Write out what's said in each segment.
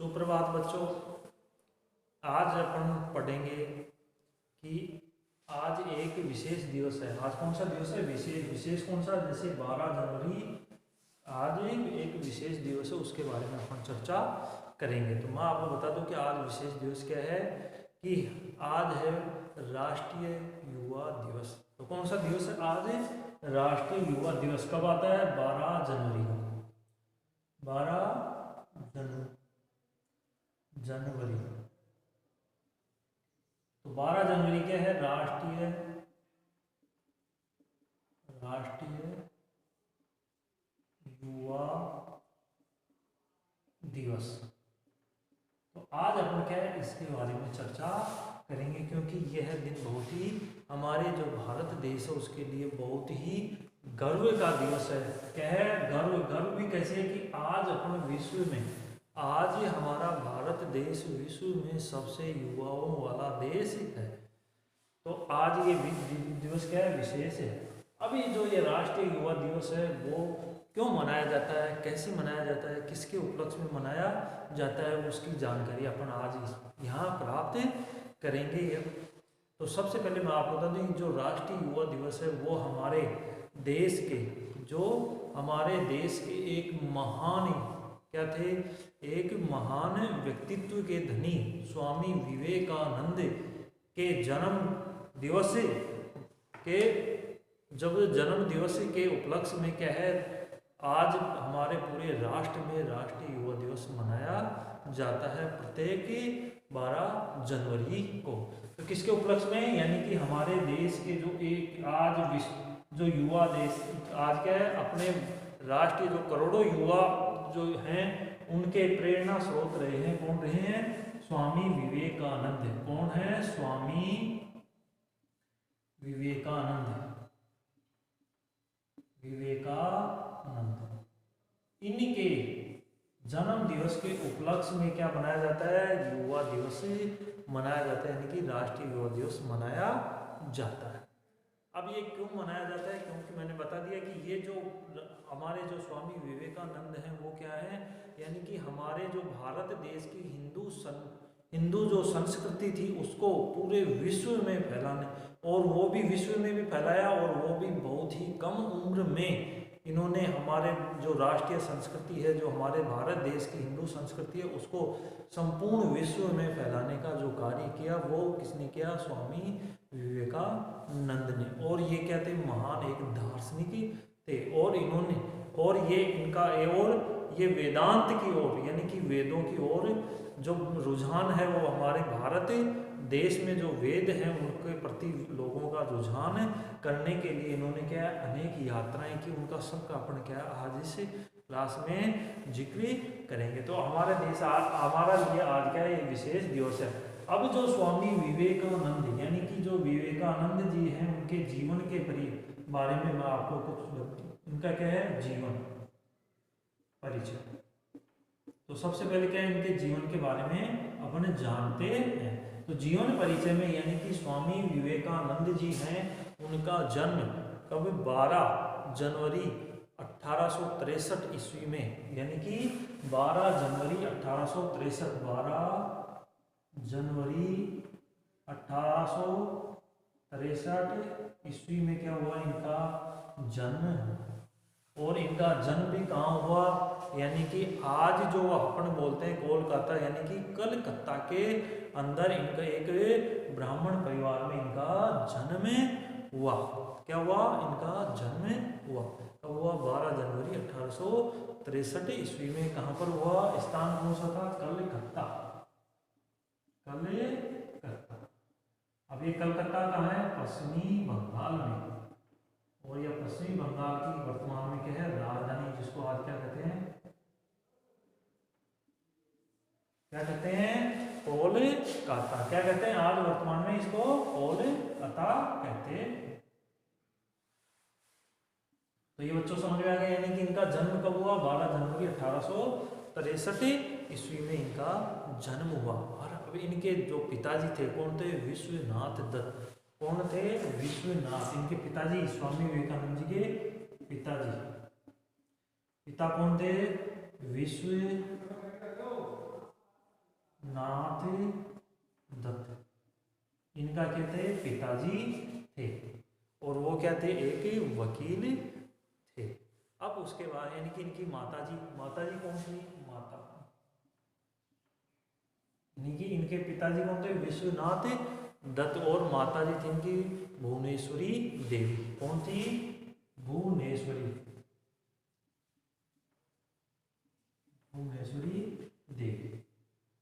सुप्रभात बच्चों। आज अपन पढ़ेंगे कि आज एक विशेष दिवस है। आज कौन सा दिवस है? विशेष कौन सा? जैसे 12 जनवरी आज एक विशेष दिवस है, उसके बारे में अपन चर्चा करेंगे। तो मैं आपको बता दूं कि आज विशेष दिवस क्या है कि आज है राष्ट्रीय युवा दिवस। तो कौन सा दिवस है आज? राष्ट्रीय युवा दिवस कब आता है? 12 जनवरी को। 12 जनवरी। तो 12 जनवरी क्या है? राष्ट्रीय युवा दिवस। तो आज अपन क्या है इसके बारे में चर्चा करेंगे, क्योंकि यह दिन बहुत ही हमारे जो भारत देश है उसके लिए बहुत ही गर्व का दिवस है। क्या है? गर्व भी कैसे है कि आज अपन विश्व में, आज हमारा भारत देश विश्व में सबसे युवाओं वाला देश है। तो आज ये दिवस क्या है? विशेष है। अभी जो ये राष्ट्रीय युवा दिवस है वो क्यों मनाया जाता है, कैसे मनाया जाता है, किसके उपलक्ष्य में मनाया जाता है, उसकी जानकारी अपन आज यहाँ प्राप्त करेंगे। तो सबसे पहले मैं आपको बता दूं, जो राष्ट्रीय युवा दिवस है वो हमारे देश के एक महान क्या थे? एक महान व्यक्तित्व के धनी स्वामी विवेकानंद के जन्म दिवस के उपलक्ष्य में क्या है, आज हमारे पूरे राष्ट्र में राष्ट्रीय युवा दिवस मनाया जाता है प्रत्येक 12 जनवरी को। तो किसके उपलक्ष्य में? यानी कि हमारे देश के जो एक आज जो युवा देश आज क्या है, अपने राष्ट्र के जो करोड़ों युवा जो हैं उनके प्रेरणा स्रोत रहे हैं। कौन रहे हैं? स्वामी विवेकानंद। कौन है? स्वामी विवेकानंद। इनके जन्म दिवस के उपलक्ष्य में क्या मनाया जाता है? युवा दिवस मनाया जाता है, यानी कि राष्ट्रीय युवा दिवस मनाया जाता है। अब ये क्यों मनाया जाता है? क्योंकि मैंने बता दिया कि ये जो हमारे जो स्वामी विवेकानंद हैं वो क्या है, यानी कि हमारे जो भारत देश की हिंदू जो संस्कृति थी उसको पूरे विश्व में फैलाने, और वो भी विश्व में भी फैलाया, और वो भी बहुत ही कम उम्र में इन्होंने हमारे जो राष्ट्रीय संस्कृति है, जो हमारे भारत देश की हिंदू संस्कृति है, उसको संपूर्ण विश्व में फैलाने का जो कार्य किया वो किसने किया? स्वामी विवेकानंद ने। और ये क्या थे? महान एक दार्शनिक थे। और इन्होंने ये वेदांत की ओर, यानी कि वेदों की ओर जो रुझान है वो हमारे भारत देश में जो वेद हैं उनके प्रति लोगों का रुझान करने के लिए इन्होंने क्या अनेक यात्राएं की। उनका सबका अपन क्या आज इस क्लास में जिक्र करेंगे। तो हमारे देश हमारा लिए आज क्या है? ये विशेष दिवस है। अब जो स्वामी विवेकानंद यानी कि जो विवेकानंद जी हैं उनके जीवन के बारे में मैं आपको कुछ, उनका क्या है? जीवन परिचय। तो सबसे पहले क्या है? इनके जीवन के बारे में अपन जानते हैं। तो जीवन परिचय में यानी कि स्वामी विवेकानंद जी हैं, उनका जन्म कब? 12 जनवरी 1863 ईस्वी में, यानी कि 12 जनवरी 1863, 12 जनवरी 1863 ईस्वी में क्या हुआ? इनका जन्म। और इनका जन्म भी कहाँ हुआ? यानी कि आज जो अपन बोलते हैं कोलकाता, यानी कि कलकत्ता के अंदर इनका एक ब्राह्मण परिवार में इनका जन्म हुआ। क्या हुआ? इनका जन्म हुआ। कब हुआ? 12 जनवरी 1863 ईस्वी में। कहाँ पर हुआ? स्थान कौन सा था? कलकत्ता। अब ये कलकत्ता कहाँ है? पश्चिमी बंगाल में। और यह पश्चिमी बंगाल की वर्तमान में क्या है? राजधानी, जिसको आज क्या कहते हैं? कोलकाता। क्या कहते हैं आज वर्तमान में? इसको कोलकाता कहते हैं। तो ये बच्चों समझ में आ गया, यानी कि इनका जन्म कब हुआ? 12 जनवरी 1863 ईस्वी में इनका जन्म हुआ। और अब इनके जो पिताजी थे कौन थे? विश्वनाथ दत्त। कौन थे? विश्वनाथ। इनके पिताजी स्वामी विवेकानंद जी के पिता कौन थे? इनका क्या थे, पिताजी थे, और वो क्या थे, एक वकील थे। अब उसके बाद यानी कि इनकी माताजी, माताजी कौन थी, माता, यानी कि इनके पिताजी कौन थे, विश्वनाथ दत्त, और माताजी थी इनकी भुवनेश्वरी देवी। कौन थी, भुवनेश्वरी, भुवनेश्वरी देवी।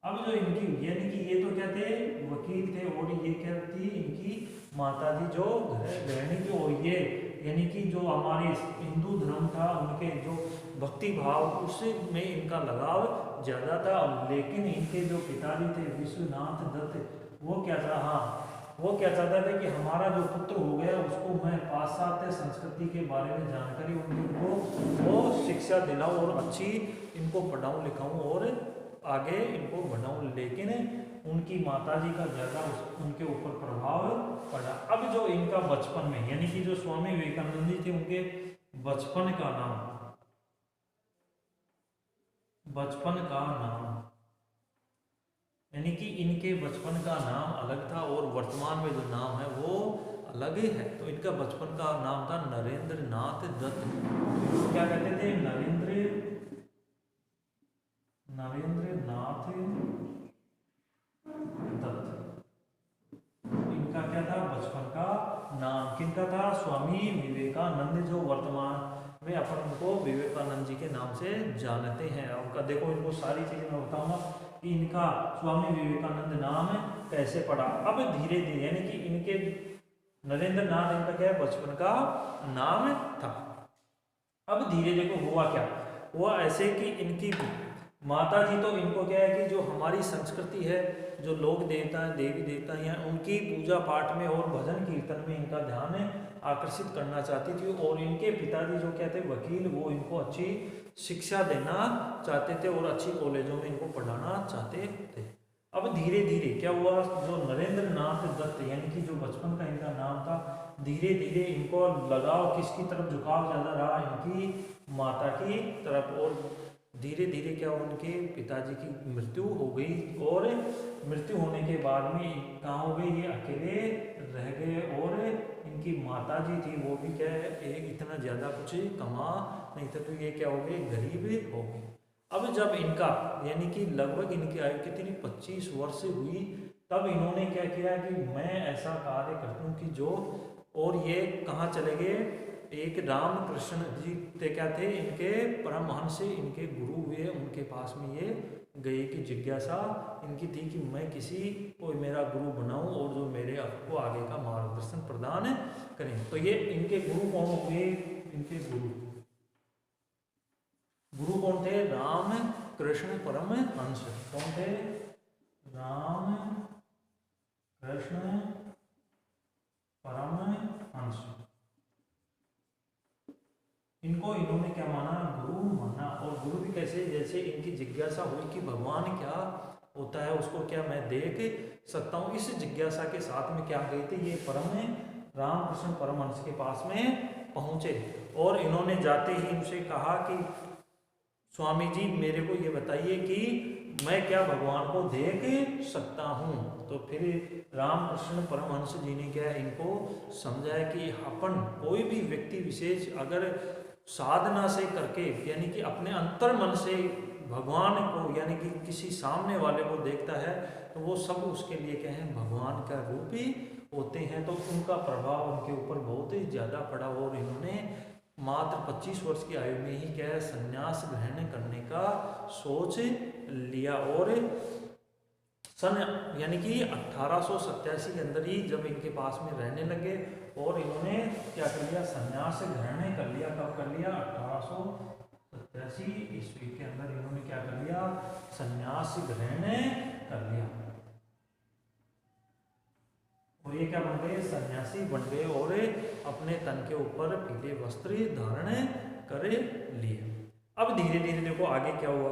अब जो इनकी यानी कि ये तो क्या थे, वकील थे, और ये क्या थी, इनकी माता थी जो गृहिणी थी, और ये यानी कि जो हमारे हिंदू धर्म था, उनके जो भक्ति भाव उसमें इनका लगाव ज़्यादा था। लेकिन इनके जो पिताजी थे विश्वनाथ दत्त, वो क्या था, हाँ वो क्या चाहता था कि हमारा जो पुत्र हो गया उसको मैं पाश्चात्य संस्कृति के बारे में जानकारी उनको वो शिक्षा दिलाऊं और अच्छी इनको पढ़ाऊं लिखाऊं और आगे इनको बढ़ाऊं। लेकिन उनकी माताजी का ज़्यादा उनके ऊपर प्रभाव पड़ा। अब जो इनका बचपन में यानी कि जो स्वामी विवेकानंद जी थे, उनके बचपन का नाम यानी कि इनके बचपन का नाम अलग था और वर्तमान में जो नाम है वो अलग ही है। तो इनका बचपन का नाम था नरेंद्र नाथ दत्त। क्या कहते थे, नरेंद्र नाथ दत्त। इनका क्या था, बचपन का नाम किनका था, स्वामी विवेकानंद, जो वर्तमान में अपन उनको विवेकानंद जी के नाम से जानते हैं। उनका देखो, इनको सारी चीजें मैं बताऊंगा कि इनका स्वामी विवेकानंद नाम कैसे पड़ा। अब धीरे धीरे यानी कि इनके नरेंद्र नाथ इनका क्या है, बचपन का नाम था। अब धीरे देखो हुआ क्या, हुआ ऐसे कि इनकी माता जी तो इनको क्या है कि जो हमारी संस्कृति है, जो लोक देवता हैं, देवी देवता हैं, उनकी पूजा पाठ में और भजन कीर्तन में इनका ध्यान आकर्षित करना चाहती थी। और इनके पिताजी जो क्या थे, वकील, वो इनको अच्छी शिक्षा देना चाहते थे और अच्छी कॉलेजों में इनको पढ़ाना चाहते थे। अब धीरे धीरे क्या हुआ, जो नरेंद्र नाथ दत्त यानी कि जो बचपन का इनका नाम था, धीरे धीरे इनको लगाव किसकी तरफ, झुकाव ज़्यादा रहा इनकी माता की तरफ। और धीरे धीरे क्या, उनके पिताजी की मृत्यु हो गई और मृत्यु होने के बाद में कहाँ हो गए, ये अकेले रह गए। और इनकी माता जी थी वो भी क्या है, एक इतना ज़्यादा कुछ कमा नहीं था, तो ये क्या हो गए, गरीब हो गए। अब जब इनका यानी कि लगभग इनकी आयु कितनी 25 वर्ष हुई, तब इन्होंने क्या किया कि मैं ऐसा कार्य करता हूँ कि जो, और ये कहाँ चले गए, एक रामकृष्ण जी थे, क्या थे, इनके परमहंस, इनके गुरु हुए, उनके पास में ये गए कि जिज्ञासा इनकी थी कि मैं किसी को मेरा गुरु बनाऊं और जो मेरे आपको आगे का मार्गदर्शन प्रदान करें। तो ये इनके गुरु कौन हुए, इनके गुरु कौन थे, राम कृष्ण परमहंस। कौन थे, राम कृष्ण परमहंस। इनको इन्होंने क्या माना, गुरु माना। और गुरु भी कैसे, जैसे इनकी जिज्ञासा हुई कि भगवान क्या होता है, उसको क्या मैं देख सकता हूँ, इस जिज्ञासा के साथ में क्या गए थे, ये रामकृष्ण परमहंस के पास में पहुँचे। और इन्होंने जाते ही इनसे कहा कि स्वामी जी मेरे को ये बताइए कि मैं क्या भगवान को देख सकता हूँ। तो फिर रामकृष्ण परमहंस जी ने क्या इनको समझाया कि अपन कोई भी व्यक्ति विशेष अगर साधना से करके यानी कि अपने अंतर मन से भगवान को यानी कि किसी सामने वाले को देखता है, तो वो सब उसके लिए क्या है, भगवान का रूप ही होते हैं। तो उनका प्रभाव उनके ऊपर बहुत ही ज़्यादा पड़ा और इन्होंने मात्र 25 वर्ष की आयु में ही क्या है, संन्यास ग्रहण करने का सोच लिया। और सन यानी कि 1887 के अंदर ही जब इनके पास में रहने लगे और इन्होंने क्या कर लिया, संन्यास ग्रहण कर लिया। कब कर लिया, 1887 ईस्वी के अंदर इन्होंने क्या कर लिया, संन्यास ग्रहण कर लिया। और ये क्या बन गए, सन्यासी बन गए और अपने तन के ऊपर पीले वस्त्र धारण कर लिए। अब धीरे धीरे देखो आगे क्या हुआ,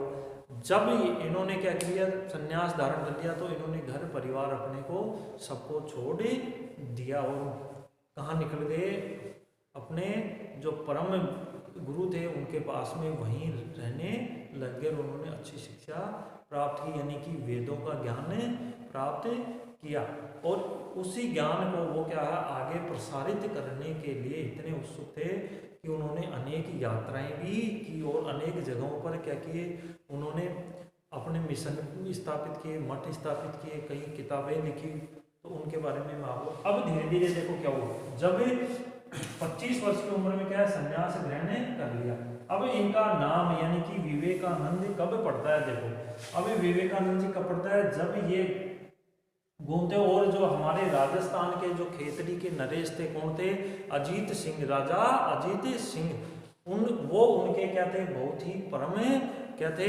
जब इन्होंने क्या किया, सन्यास धारण कर लिया, तो इन्होंने घर परिवार अपने को सबको छोड़ दिया और कहाँ निकल गए, अपने जो परम गुरु थे उनके पास में वहीं रहने लग गए। उन्होंने अच्छी शिक्षा प्राप्त की यानी कि वेदों का ज्ञान प्राप्त किया, और उसी ज्ञान को वो क्या है आगे प्रसारित करने के लिए इतने उत्सुक थे कि उन्होंने अनेक यात्राएं भी की और अनेक जगहों पर क्या किए, उन्होंने अपने मिशन स्थापित किए, मठ स्थापित किए, कई किताबें लिखी। तो उनके बारे में मैं आपको अब धीरे धीरे देखो क्या हुआ, जब 25 वर्ष की उम्र में क्या है संन्यास ग्रहण कर लिया। अब इनका नाम यानी कि विवेकानंद कब पड़ता है, देखो अब विवेकानंद जी कब पड़ता है, जब ये घूमते, और जो हमारे राजस्थान के जो खेतड़ी के नरेश थे कौन थे, अजीत सिंह, राजा अजीत सिंह, वो उनके क्या थे, बहुत ही परम क्या थे,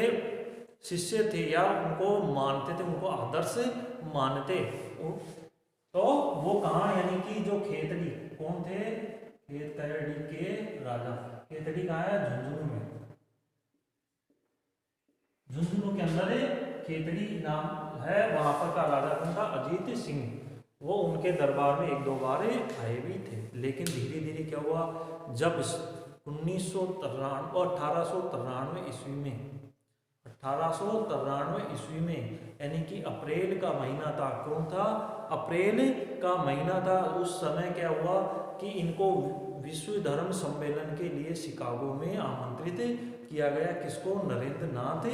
शिष्य थे, या उनको मानते थे, उनको आदर्श मानते। तो वो कहाँ, यानी कि जो खेतड़ी कौन थे, खेतड़ी के राजा, खेतड़ी कहाँ है, झुंझुनू में, झुंझुनू के अंदर खेतड़ी नाम है, वहां पर का राजा कौन था, अजीत सिंह। वो उनके दरबार में एक दो बार आए भी थे, लेकिन धीरे धीरे क्या हुआ, जब 1893 ईस्वी में, 1893 ईस्वी में, यानी कि अप्रैल का महीना था, कौन था, अप्रैल का महीना था, उस समय क्या हुआ कि इनको विश्व धर्म सम्मेलन के लिए शिकागो में आमंत्रित किया गया, किसको, नरेंद्र नाथ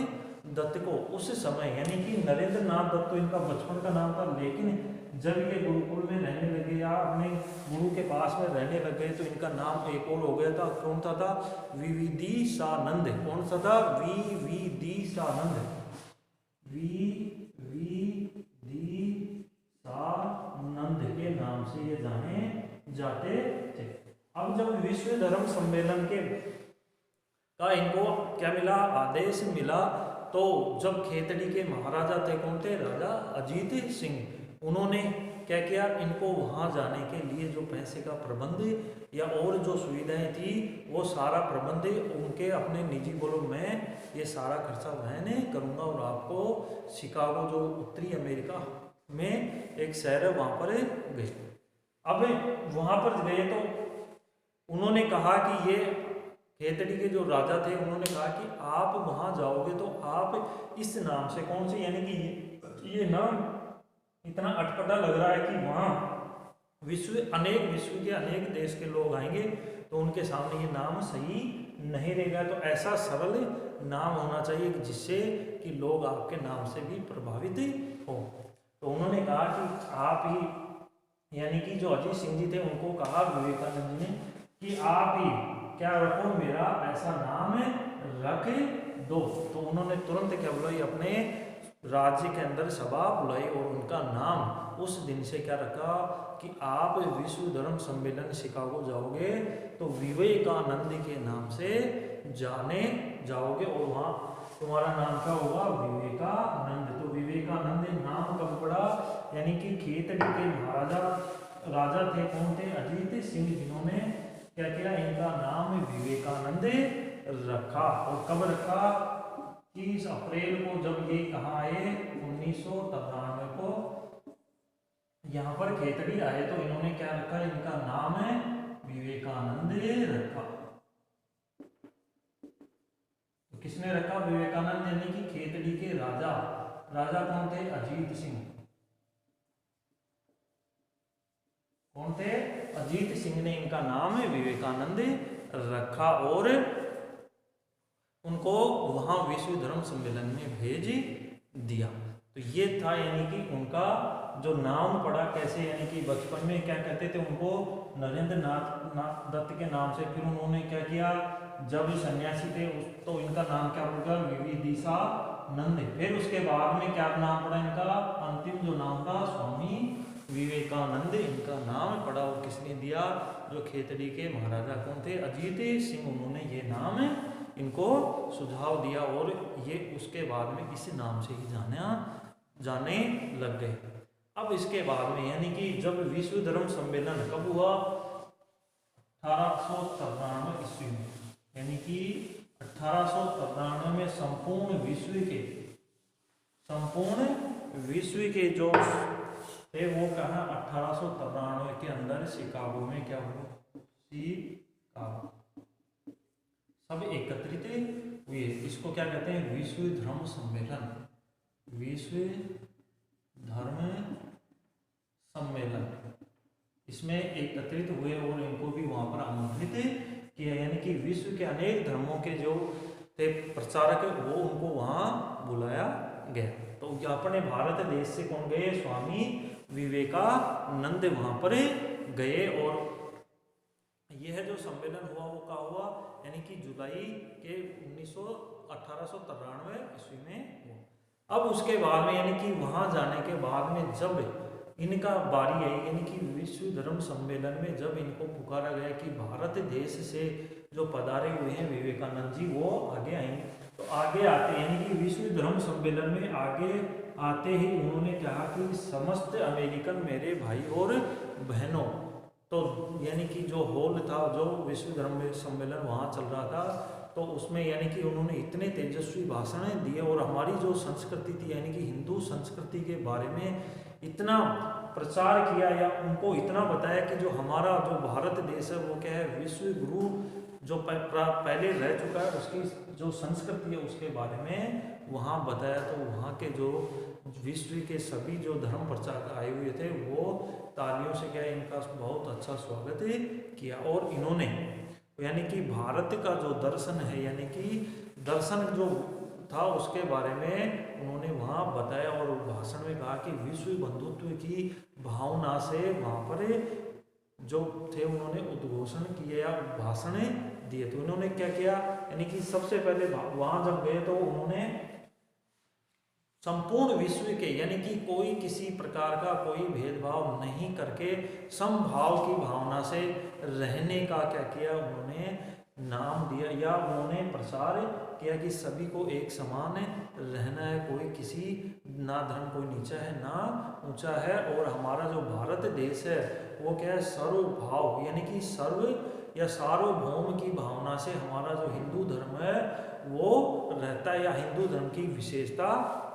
दत्त को। उस समय यानी कि नरेंद्र नाथ दत्त तो इनका बचपन का नाम था, लेकिन जब ये गुरुकुल में रहने लगे या अपने गुरु के पास में रहने लगे तो इनका नाम एक और हो गया था, कौन सा था, विविदिशानंद, कौन सा था, विविदिशानंद, विविदिशानंद के नाम से ये जाने जाते थे। अब जब विश्व धर्म सम्मेलन के का इनको क्या मिला, आदेश मिला, तो जब खेतड़ी के महाराजा थे कौन थे, राजा अजीत सिंह, उन्होंने क्या किया, इनको वहाँ जाने के लिए जो पैसे का प्रबंध या और जो सुविधाएं थी वो सारा प्रबंध उनके अपने निजी, बोलो मैं ये सारा खर्चा मैंने करूँगा, और आपको शिकागो जो उत्तरी अमेरिका में एक शहर है वहाँ पर गए। अब वहाँ पर गए तो उन्होंने कहा कि ये खेतड़ी के जो राजा थे उन्होंने कहा कि आप वहाँ जाओगे तो आप इस नाम से, कौन से, यानी कि ये नाम इतना अटपटा लग रहा है कि वहाँ विश्व के अनेक देश के लोग आएंगे तो उनके सामने ये नाम सही नहीं रहेगा, तो ऐसा सरल नाम होना चाहिए जिससे कि लोग आपके नाम से भी प्रभावित हो। तो उन्होंने कहा कि आप ही, यानी कि जो अजीत सिंह जी थे उनको कहा विवेकानंद जी ने कि आप ही क्या रखो, मेरा ऐसा नाम रख दो। तो उन्होंने तुरंत क्या बुलाई, अपने राज्य के अंदर सभा बुलाई और उनका नाम उस दिन से क्या रखा कि आप विश्व धर्म सम्मेलन शिकागो जाओगे तो विवेकानंद के नाम से जाने जाओगे, और वहाँ तुम्हारा नाम क्या होगा, विवेकानंद। तो विवेकानंद नाम कब पड़ा, यानी कि खेतड़ी के महाराजा राजा थे कौन थे, अजीत सिंह, जिन्होंने क्या किया, इनका नाम विवेकानंद रखा। और कब रखा, 30 अप्रैल को जब ये कहाँ आए, 1993 को यहाँ पर खेतड़ी आए तो इन्होंने क्या रखा, इनका नाम है विवेकानंद रखा। तो किसने रखा, विवेकानंद, यानी कि खेतड़ी के राजा कौन थे, अजीत सिंह, कौन थे, अजीत सिंह ने इनका नाम विवेकानंद रखा और उनको वहां विश्व धर्म सम्मेलन में भेज दिया। तो ये था यानी कि उनका जो नाम पड़ा कैसे, यानी कि बचपन में क्या कहते थे उनको, नरेंद्र नाथ दत्त के नाम से, फिर उन्होंने क्या किया, जब सन्यासी थे तो इनका नाम क्या हो गया, विविदिशानंद। फिर उसके बाद में क्या नाम पड़ा इनका, अंतिम जो नाम था स्वामी विवेकानंद इनका नाम पड़ा। और किसने दिया, जो खेतड़ी के महाराजा कौन थे, अजीत सिंह, उन्होंने ये नाम इनको सुझाव दिया और ये उसके बाद में इस नाम से ही जाने लग गए। अब इसके बाद में यानी कि जब विश्व धर्म सम्मेलन कब हुआ, 1893 ईस्वी में, यानी कि 1893 में संपूर्ण विश्व के जो थे वो कहा 1893 के अंदर शिकागो में क्या हुआ, शिकागो सब एकत्रित हुए। इसको क्या कहते हैं, विश्व धर्म सम्मेलन, विश्व धर्म सम्मेलन इसमें एकत्रित हुए और इनको भी वहाँ पर आमंत्रित किया, यानी कि विश्व के अनेक धर्मों के जो थे प्रचारक वो उनको वहाँ बुलाया गया। तो अपने भारत देश से कौन गए? स्वामी विवेकानंद वहाँ पर गए। और यह जो सम्मेलन हुआ वो कहाँ हुआ? यानी कि जुलाई के 1893 ईस्वी में हुआ। अब उसके बाद में यानी कि वहाँ जाने के बाद में जब इनका बारी आई, यानी कि विश्व धर्म सम्मेलन में जब इनको पुकारा गया कि भारत देश से जो पधारे हुए हैं विवेकानंद जी वो आगे आएंगे, तो आगे आते यानी कि विश्व धर्म सम्मेलन में आगे आते ही उन्होंने कहा कि समस्त अमेरिकन मेरे भाई और बहनों, तो यानी कि जो हॉल था जो विश्व धर्म सम्मेलन वहाँ चल रहा था, तो उसमें यानी कि उन्होंने इतने तेजस्वी भाषण दिए और हमारी जो संस्कृति थी यानी कि हिंदू संस्कृति के बारे में इतना प्रचार किया या उनको इतना बताया कि जो हमारा जो भारत देश है वो क्या है, विश्व गुरु जो पहले रह चुका है उसकी जो संस्कृति है उसके बारे में वहाँ बताया। तो वहाँ के जो विश्व के सभी जो धर्म प्रचारक आए हुए थे वो तालियों से क्या इनका बहुत अच्छा स्वागत किया। और इन्होंने यानी कि भारत का जो दर्शन है यानी कि दर्शन जो था उसके बारे में उन्होंने वहाँ बताया और भाषण में कहा कि विश्व बंधुत्व की भावना से वहाँ पर जो थे उन्होंने उद्घोषण किए या भाषण दिए। तो उन्होंने क्या किया, यानी कि सबसे पहले वहाँ जब गए तो उन्होंने संपूर्ण विश्व के यानी कि कोई किसी प्रकार का कोई भेदभाव नहीं करके समभाव की भावना से रहने का क्या किया, उन्होंने नाम दिया या उन्होंने प्रचार किया कि सभी को एक समान रहना है, कोई किसी ना धर्म कोई नीचा है ना ऊंचा है। और हमारा जो भारत देश है वो क्या है, सर्वभाव यानी कि सर्व या सार्वभौम की भावना से हमारा जो हिंदू धर्म है वो रहता है या हिंदू धर्म की विशेषता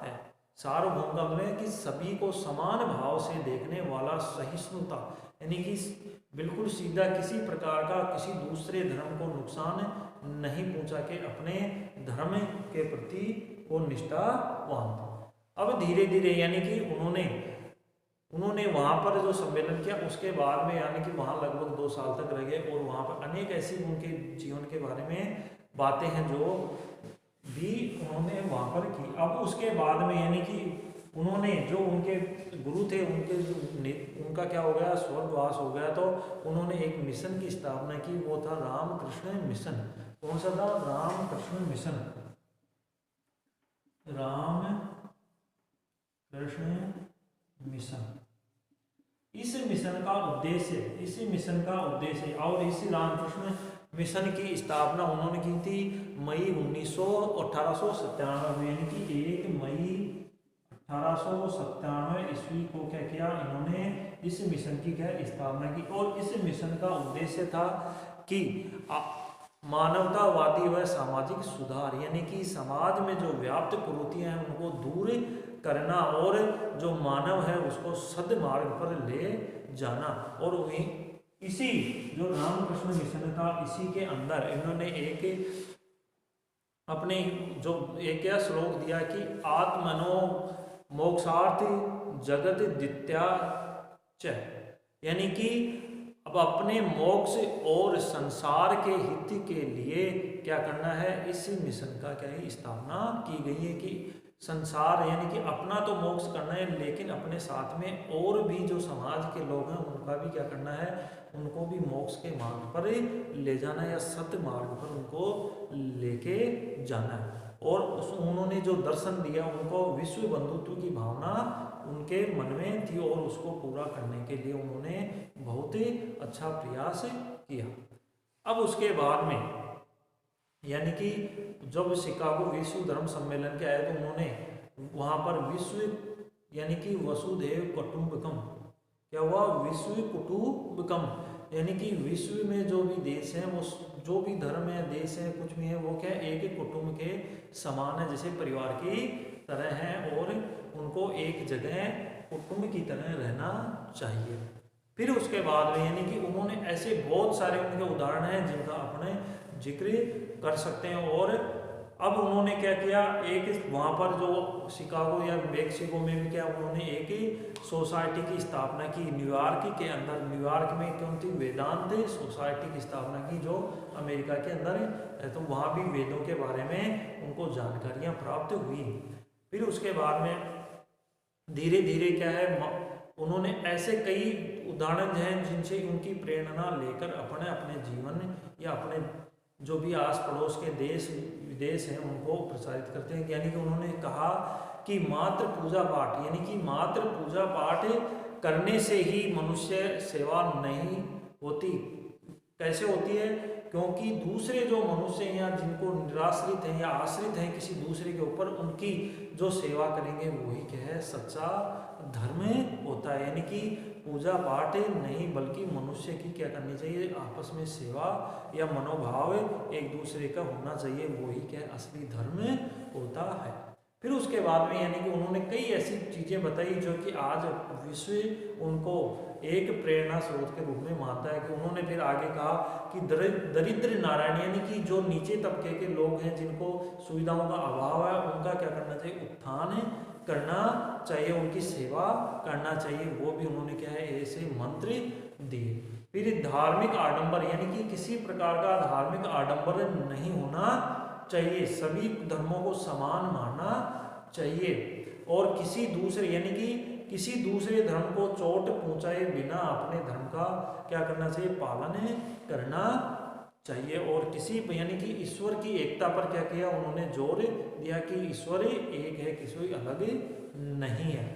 है। सार्वभौम का मतलब है कि सभी को समान भाव से देखने वाला, सहिष्णुता यानी कि बिल्कुल सीधा किसी प्रकार का किसी दूसरे धर्म को नुकसान नहीं पहुंचा के अपने धर्म के प्रति वो निष्ठावान था। अब धीरे धीरे यानी कि उन्होंने वहाँ पर जो सम्मेलन किया उसके बाद में यानी कि वहाँ लगभग 2 साल तक रह गए और वहाँ पर अनेक ऐसी उनके जीवन के बारे में बातें हैं जो भी उन्होंने वहाँ पर की। अब उसके बाद में यानी कि उन्होंने जो उनके गुरु थे उनका क्या हो गया, स्वर्गवास हो गया, तो उन्होंने एक मिशन की स्थापना की, वो था रामकृष्ण मिशन। कौन सा था? रामकृष्ण मिशन। रामकृष्ण मिशन। इस मिशन का उद्देश्य और इस रामकृष्ण मिशन की स्थापना उन्होंने की थी मई 1897 में, यानी कि 1 मई 1897 ईस्वी को क्या किया इन्होंने, इस मिशन की क्या स्थापना की। और इस मिशन का उद्देश्य था कि मानवतावादी व सामाजिक सुधार यानी कि समाज में जो व्याप्त कुरीतियां हैं उनको दूर करना और जो मानव है उसको सद्मार्ग पर ले जाना। और वही इसी जो रामकृष्ण मिशन था इसी के अंदर इन्होंने एक अपने जो एक श्लोक दिया कि आत्मनो मोक्षार्थ जगत दित्या च, यानी कि अब अपने मोक्ष और संसार के हित के लिए क्या करना है, इस मिशन का क्या है स्थापना की गई है कि संसार यानी कि अपना तो मोक्ष करना है लेकिन अपने साथ में और भी जो समाज के लोग हैं उनका भी क्या करना है, उनको भी मोक्ष के मार्ग पर ले जाना है या सत्य मार्ग पर उनको लेके जाना है। और उन्होंने जो दर्शन दिया उनको विश्व बंधुत्व की भावना उनके मन में थी और उसको पूरा करने के लिए उन्होंने बहुत ही अच्छा प्रयास किया। अब उसके बाद में यानी कि जब शिकागो विश्व धर्म सम्मेलन के आए तो उन्होंने वहाँ पर विश्व यानी कि वसुधैव कुटुंबकम क्या हुआ, विश्व कुटुंबकम यानी कि विश्व में जो भी देश हैं वो जो भी धर्म है देश है कुछ भी है वो क्या एक कुटुंब के समान है, जैसे परिवार की तरह हैं और उनको एक जगह कुटुंब की तरह रहना चाहिए। फिर उसके बाद में यानी कि उन्होंने ऐसे बहुत सारे उनके उदाहरण हैं जिनका अपने जिक्र कर सकते हैं। और अब उन्होंने क्या किया, एक वहाँ पर जो शिकागो या मेक्सिको में भी क्या उन्होंने एक सोसाइटी की स्थापना की, न्यूयॉर्क के अंदर, न्यूयॉर्क में कौन थी, वेदांत सोसाइटी की स्थापना की जो अमेरिका के अंदर है। तो वहाँ भी वेदों के बारे में उनको जानकारियाँ प्राप्त हुई। फिर उसके बाद में धीरे धीरे क्या है, उन्होंने ऐसे कई उदाहरण हैं जिनसे उनकी प्रेरणा लेकर अपने अपने जीवन या अपने जो भी आस पड़ोस के देश विदेश हैं उनको प्रसारित करते हैं। यानी कि उन्होंने कहा कि मात्र पूजा पाठ, यानी कि मात्र पूजा पाठ करने से ही मनुष्य सेवा नहीं होती। कैसे होती है, क्योंकि दूसरे जो मनुष्य हैं या जिनको निराश्रित हैं या आश्रित हैं किसी दूसरे के ऊपर, उनकी जो सेवा करेंगे वही क्या है, सच्चा धर्म होता है। यानी कि पूजा पाठ नहीं बल्कि मनुष्य की क्या करनी चाहिए, आपस में सेवा या मनोभाव एक दूसरे का होना चाहिए, वही क्या असली धर्म होता है। फिर उसके बाद में यानी कि उन्होंने कई ऐसी चीज़ें बताई जो कि आज विश्व उनको एक प्रेरणा स्रोत के रूप में मानता है। कि उन्होंने फिर आगे कहा कि दरिद्र नारायण, यानी कि जो नीचे तबके के लोग हैं जिनको सुविधाओं का अभाव है, उनका क्या करना चाहिए, उत्थान करना चाहिए, उनकी सेवा करना चाहिए। वो भी उन्होंने क्या है ऐसे मंत्र दिए। फिर धार्मिक आडंबर, यानी कि किसी प्रकार का धार्मिक आडंबर नहीं होना चाहिए, सभी धर्मों को समान मानना चाहिए और किसी दूसरे यानी कि किसी दूसरे धर्म को चोट पहुंचाए बिना अपने धर्म का क्या करना चाहिए, पालन करना चाहिए। और किसी यानी कि ईश्वर की एकता पर क्या किया, उन्होंने जोर दिया कि ईश्वर एक है, किसी अलग नहीं है।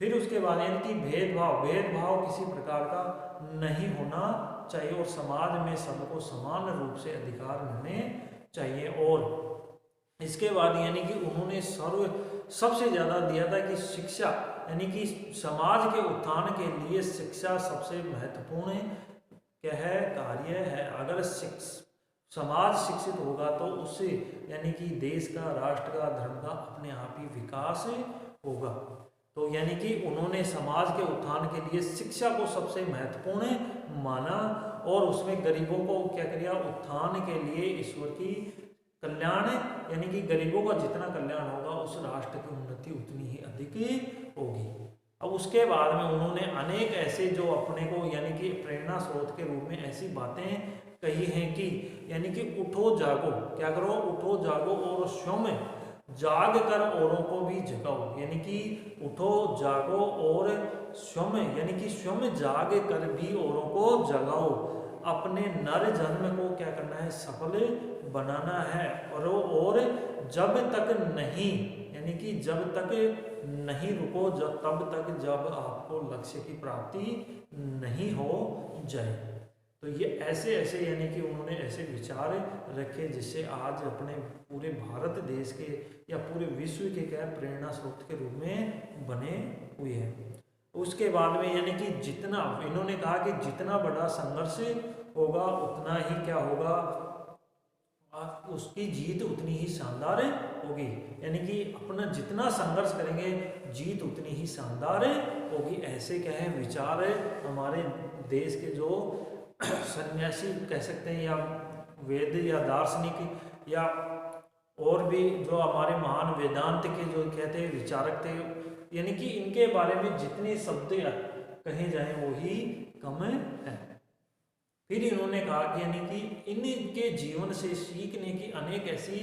फिर उसके बाद यानी कि भेदभाव किसी प्रकार का नहीं होना चाहिए और समाज में सबको समान रूप से अधिकार मिलने चाहिए। और इसके बाद यानी कि उन्होंने सबसे ज़्यादा दिया था कि शिक्षा, यानी कि समाज के उत्थान के लिए शिक्षा सबसे महत्वपूर्ण क्या है, कार्य है। अगर समाज शिक्षित होगा तो उससे यानी कि देश का, राष्ट्र का, धर्म का अपने आप ही विकास होगा। तो यानी कि उन्होंने समाज के उत्थान के लिए शिक्षा को सबसे महत्वपूर्ण माना और उसमें गरीबों को क्या किया, उत्थान के लिए ईश्वर की कल्याण, यानी कि गरीबों का जितना कल्याण होगा उस राष्ट्र की उन्नति उतनी ही अधिक होगी। अब उसके बाद में उन्होंने अनेक ऐसे जो अपने को यानी कि प्रेरणा स्रोत के रूप में ऐसी बातें कही हैं कि यानी कि उठो जागो, क्या करो, उठो जागो और स्वयं जाग कर औरों को भी जगाओ। यानी कि उठो जागो और स्वयं यानी कि स्वयं जाग कर भी औरों को जगाओ, अपने नर जन्म को क्या करना है, सफल बनाना है। और जब तक नहीं यानी कि जब तक नहीं रुको तब तक जब आपको लक्ष्य की प्राप्ति नहीं हो जाए। तो ये ऐसे ऐसे यानी कि उन्होंने ऐसे विचार रखे जिससे आज अपने पूरे भारत देश के या पूरे विश्व के क्या प्रेरणा स्रोत के रूप में बने हुए हैं। उसके बाद में यानी कि जितना इन्होंने कहा कि जितना बड़ा संघर्ष होगा उतना ही क्या होगा, उसकी जीत उतनी ही शानदार होगी। यानी कि अपना जितना संघर्ष करेंगे जीत उतनी ही शानदार होगी। ऐसे क्या है विचार है हमारे देश के जो सन्यासी कह सकते हैं या वेद या दार्शनिक या और भी जो हमारे महान वेदांत के जो कहते हैं विचारक थे, यानी कि इनके बारे में जितने शब्द कहे जाएं वो ही कम है। फिर इन्होंने कहा कि यानी कि इनके जीवन से सीखने की अनेक ऐसी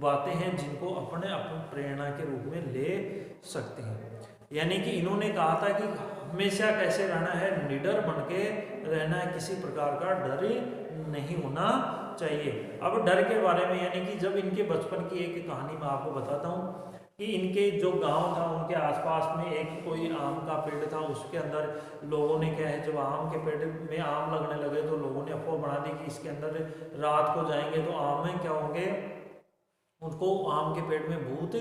बातें हैं जिनको अपने प्रेरणा के रूप में ले सकते हैं। यानी कि इन्होंने कहा था कि हमेशा कैसे रहना है, निडर बन के रहना है, किसी प्रकार का डर नहीं होना चाहिए। अब डर के बारे में यानी कि जब इनके बचपन की एक कहानी मैं आपको बताता हूँ कि इनके जो गांव था उनके आसपास में एक कोई आम का पेड़ था, उसके अंदर लोगों ने क्या है जब आम के पेड़ में आम लगने लगे तो लोगों ने अफवाह बना दी कि इसके अंदर रात को जाएंगे तो आम में क्या होंगे, उनको आम के पेड़ में भूत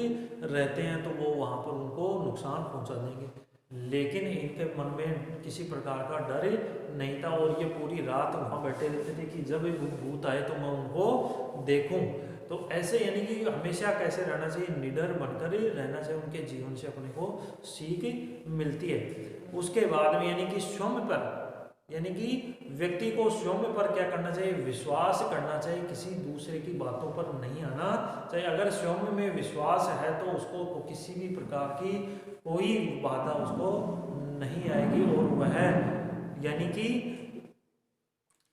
रहते हैं तो वो वहाँ पर उनको नुकसान पहुँचा देंगे। लेकिन इनके मन में किसी प्रकार का डर नहीं था और ये पूरी रात वहाँ बैठे रहते थे कि जब भूत आए तो मैं उनको देखूं। तो ऐसे यानी कि हमेशा कैसे रहना चाहिए, निडर बनकर रहना चाहिए। उनके जीवन से अपने को सीख मिलती है। उसके बाद में यानी कि स्वयं पर यानी कि व्यक्ति को स्वयं पर क्या करना चाहिए, विश्वास करना चाहिए, किसी दूसरे की बातों पर नहीं आना चाहिए। अगर स्वयं में विश्वास है तो उसको किसी भी प्रकार की कोई बाधा उसको नहीं आएगी, और वह यानी कि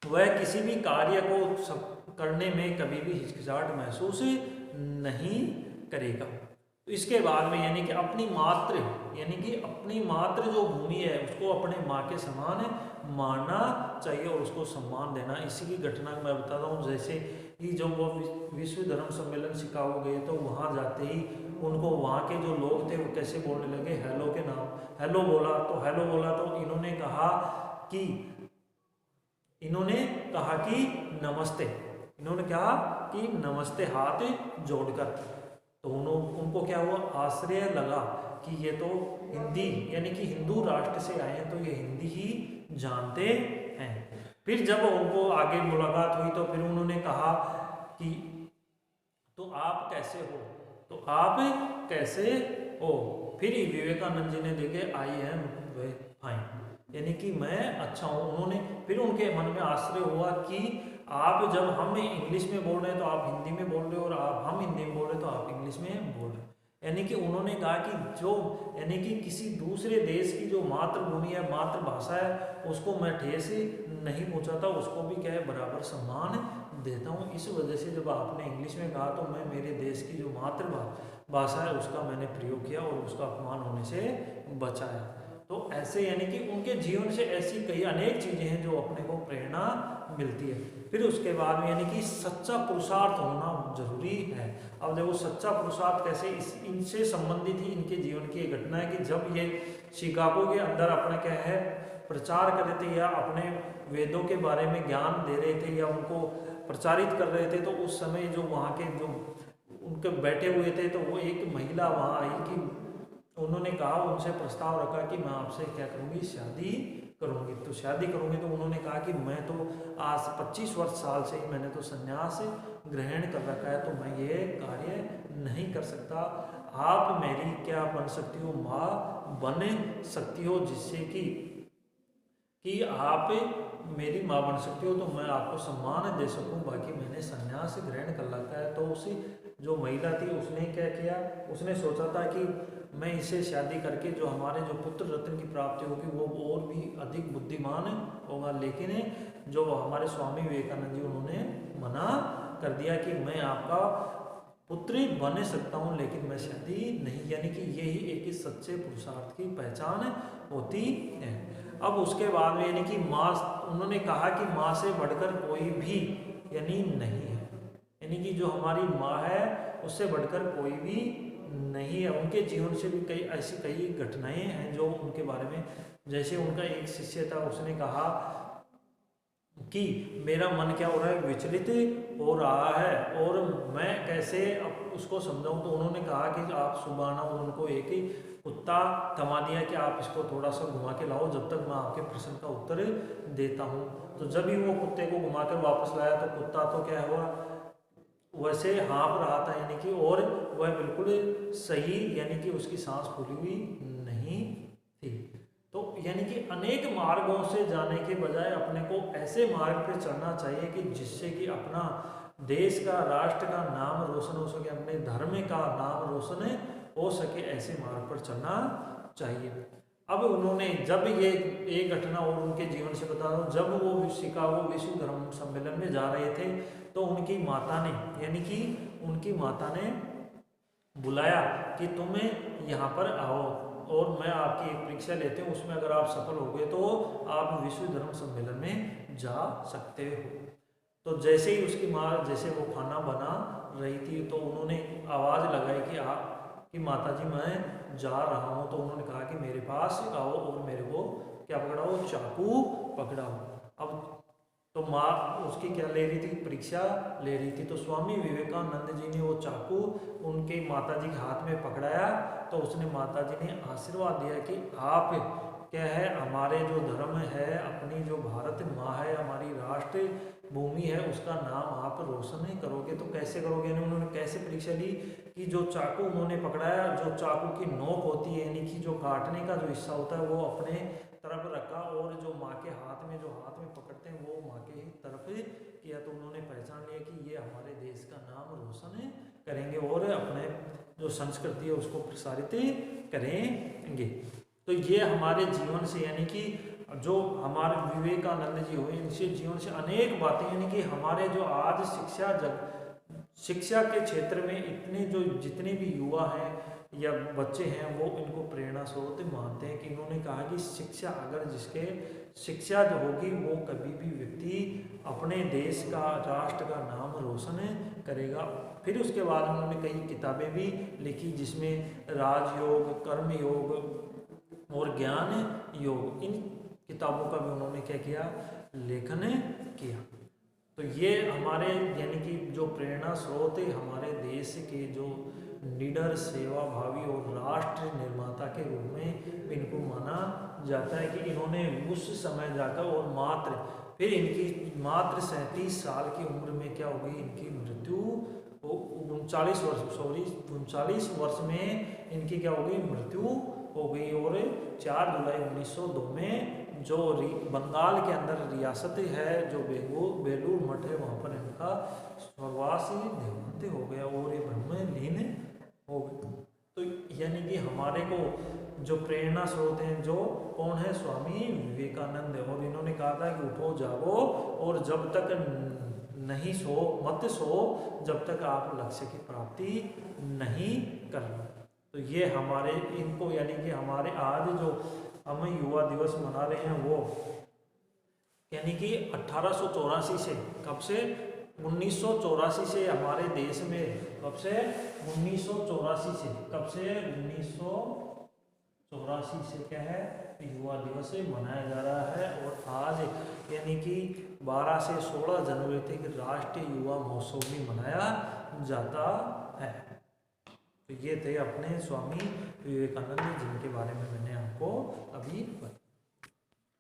वह किसी भी कार्य को करने में कभी भी हिचकिचाहट महसूस नहीं करेगा। तो इसके बाद में यानी कि अपनी मातृ यानी कि अपनी मातृ जो भूमि है उसको अपने माँ के समान मानना चाहिए और उसको सम्मान देना। इसी की घटना मैं बताता हूँ, जैसे कि जब वो विश्व धर्म सम्मेलन शिकागो गए तो वहाँ जाते ही उनको वहाँ के जो लोग थे वो कैसे बोलने लगे, हेलो के नाम, हेलो बोला तो इन्होंने कहा कि नमस्ते, इन्होंने कहा कि नमस्ते हाथ जोड़कर। तो उनको क्या हुआ, आश्चर्य लगा कि ये तो हिंदी यानी कि हिंदू राष्ट्र से आए हैं तो ये हिंदी ही जानते हैं। फिर जब उनको आगे मुलाकात हुई तो फिर उन्होंने कहा कि तो आप कैसे हो। फिर विवेकानंद जी ने देखे आई एम फाइन, यानी कि मैं अच्छा हूँ। उन्होंने फिर उनके मन में आश्चर्य हुआ कि आप जब हम इंग्लिश में बोल रहे हैं तो आप हिंदी में बोल रहे हो, और हम हिंदी में बोल रहे हैं तो आप इंग्लिश में बोल रहे हो। यानी कि उन्होंने कहा कि यानी कि किसी दूसरे देश की जो मातृभूमि है, मातृभाषा है, उसको मैं ठेस नहीं पहुंचाता, उसको भी क्या है बराबर सम्मान देता हूँ। इस वजह से जब आपने इंग्लिश में कहा तो मैं मेरे देश की जो मातृभाषा है उसका मैंने प्रयोग किया और उसका अपमान होने से बचाया। तो ऐसे यानी कि उनके जीवन से ऐसी कई अनेक चीज़ें हैं जो अपने को प्रेरणा मिलती है। फिर उसके बाद में यानी कि सच्चा पुरुषार्थ होना जरूरी है। अब देखो सच्चा पुरुषार्थ कैसे, इनसे संबंधित ही इनके जीवन की एक घटना है कि जब ये शिकागो के अंदर अपना क्या है प्रचार कर रहे थे या अपने वेदों के बारे में ज्ञान दे रहे थे या उनको प्रचारित कर रहे थे, तो उस समय जो वहाँ के जो उनके बैठे हुए थे तो वो एक महिला वहाँ आई कि उन्होंने कहा, उनसे प्रस्ताव रखा कि मैं आपसे क्या करूँगी, शादी करूँगी। तो शादी करूँगी तो उन्होंने कहा कि मैं तो आज 25 वर्ष साल से ही मैंने तो संन्यास ग्रहण कर रखा है, तो मैं ये कार्य नहीं कर सकता। आप मेरी क्या बन सकती हो, माँ बन सकती हो, जिससे कि आप मेरी माँ बन सकती हो तो मैं आपको सम्मान दे सकूं, बाकी मैंने संन्यास ग्रहण कर रखा है। तो उसी जो महिला थी उसने क्या किया, उसने सोचा था कि मैं इसे शादी करके जो हमारे जो पुत्र रत्न की प्राप्ति होगी वो और भी अधिक बुद्धिमान होगा। लेकिन जो हमारे स्वामी विवेकानंद जी उन्होंने मना कर दिया कि मैं आपका पुत्री बन सकता हूँ लेकिन मैं शादी नहीं, यानी कि यही एक सच्चे पुरुषार्थ की पहचान होती है। अब उसके बाद में यानी कि माँ, उन्होंने कहा कि माँ से बढ़कर कोई भी यानी नहीं है, यानी कि जो हमारी माँ है उससे बढ़कर कोई भी नहीं है। उनके जीवन से भी कई घटनाएं हैं जो उनके बारे में, जैसे उनका एक शिष्य था, उसने कहा कि मेरा मन क्या हो रहा है, विचलित हो रहा है और मैं कैसे उसको समझाऊं। तो उन्होंने कहा कि आप सुबह ना उनको एक ही कुत्ता थमा दिया कि आप इसको थोड़ा सा घुमा के लाओ जब तक मैं आपके प्रश्न का उत्तर देता हूं। तो जब ही वो कुत्ते को घुमा कर वापस लाया तो कुत्ता तो क्या हुआ, वैसे हाँफ रहा था, यानी कि और वह बिल्कुल सही यानी कि उसकी सांस फूली हुई नहीं थी। तो यानी कि अनेक मार्गों से जाने के बजाय अपने को ऐसे मार्ग पे चलना चाहिए कि जिससे कि अपना देश का, राष्ट्र का नाम रोशन हो सके, अपने धर्म का नाम रोशन हो सके, ऐसे मार्ग पर चलना चाहिए। अब उन्होंने जब ये एक घटना और उनके जीवन से बता रहा हूँ, जब वो शिकागो विश्व धर्म सम्मेलन में जा रहे थे तो उनकी माता ने यानी कि उनकी माता ने बुलाया कि तुम्हें यहाँ पर आओ और मैं आपकी एक परीक्षा लेते हूँ, उसमें अगर आप सफल हो गए तो आप विश्व धर्म सम्मेलन में जा सकते हो। तो जैसे ही उसकी माँ, जैसे वो खाना बना रही थी तो उन्होंने आवाज़ लगाई कि आपकी माता जी मैं जा रहा हूँ। तो उन्होंने कहा कि मेरे पास आओ और मेरे को क्या पकड़ाओ, चाकू पकड़ाओ। अब तो माँ उसकी क्या ले रही थी, परीक्षा ले रही थी। तो स्वामी विवेकानंद जी ने वो चाकू उनके माता जी के हाथ में पकड़ाया तो उसने माता जी ने आशीर्वाद दिया कि आप क्या है, हमारे जो धर्म है, अपनी जो भारत माँ है, हमारी राष्ट्र भूमि है, उसका नाम आप रोशन करोगे। तो कैसे करोगे, उन्होंने कैसे परीक्षा ली कि जो चाकू उन्होंने पकड़ाया, जो चाकू की नोक होती है यानी कि जो काटने का जो हिस्सा होता है वो अपने तरफ रखा, और जो माँ के हाथ में पकड़ते हैं वो माँ के ही तरफ किया। तो उन्होंने पहचान लिया कि ये हमारे देश का नाम रोशन करेंगे और अपने जो संस्कृति है उसको प्रसारित करेंगे। तो ये हमारे जीवन से यानी कि जो हमारे विवेकानंद जी हुए, इनसे जीवन से अनेक बातें यानी कि हमारे जो आज शिक्षा के क्षेत्र में इतने जो जितने भी युवा हैं या बच्चे हैं वो इनको प्रेरणा स्रोत मानते हैं कि इन्होंने कहा कि शिक्षा अगर जिसके शिक्षा जो होगी वो कभी भी व्यक्ति अपने देश का राष्ट्र का नाम रोशन करेगा। फिर उसके बाद उन्होंने कई किताबें भी लिखी जिसमें राजयोग, कर्मयोग और ज्ञान योग, इन किताबों का भी उन्होंने क्या किया, लेखन किया। तो ये हमारे यानी कि जो प्रेरणा स्रोत है हमारे देश के जो निडर सेवा भावी और राष्ट्र निर्माता के रूप में इनको माना जाता है कि इन्होंने उस समय जाकर और फिर इनकी 37 साल की उम्र में क्या हो गई, इनकी मृत्यु 39 वर्ष में इनकी क्या हो गई, मृत्यु हो गई। और 4 जुलाई 1902 में जो बंगाल के अंदर रियासत है जो बेलूर मठ है वहाँ पर इनका स्वर्गवासी देहांत हो गया और ये ब्रह्मलीन हो गए। तो यानी कि हमारे को जो प्रेरणा स्रोत हैं जो कौन है, स्वामी विवेकानंद है। और इन्होंने कहा था कि उठो जागो और जब तक नहीं मत सो जब तक आप लक्ष्य की प्राप्ति नहीं कर लो। तो ये हमारे इनको यानी कि हमारे आज जो हम युवा दिवस मना रहे हैं वो यानी कि 1884 से, कब से, 1984 से हमारे देश में, कब से, 1984 से, कब से, 1984 से क्या है, युवा दिवस मनाया जा रहा है। और आज यानी कि 12 से 16 जनवरी तक राष्ट्रीय युवा महोत्सव भी मनाया जाता है। तो ये थे अपने स्वामी विवेकानंद जिनके बारे में मैंने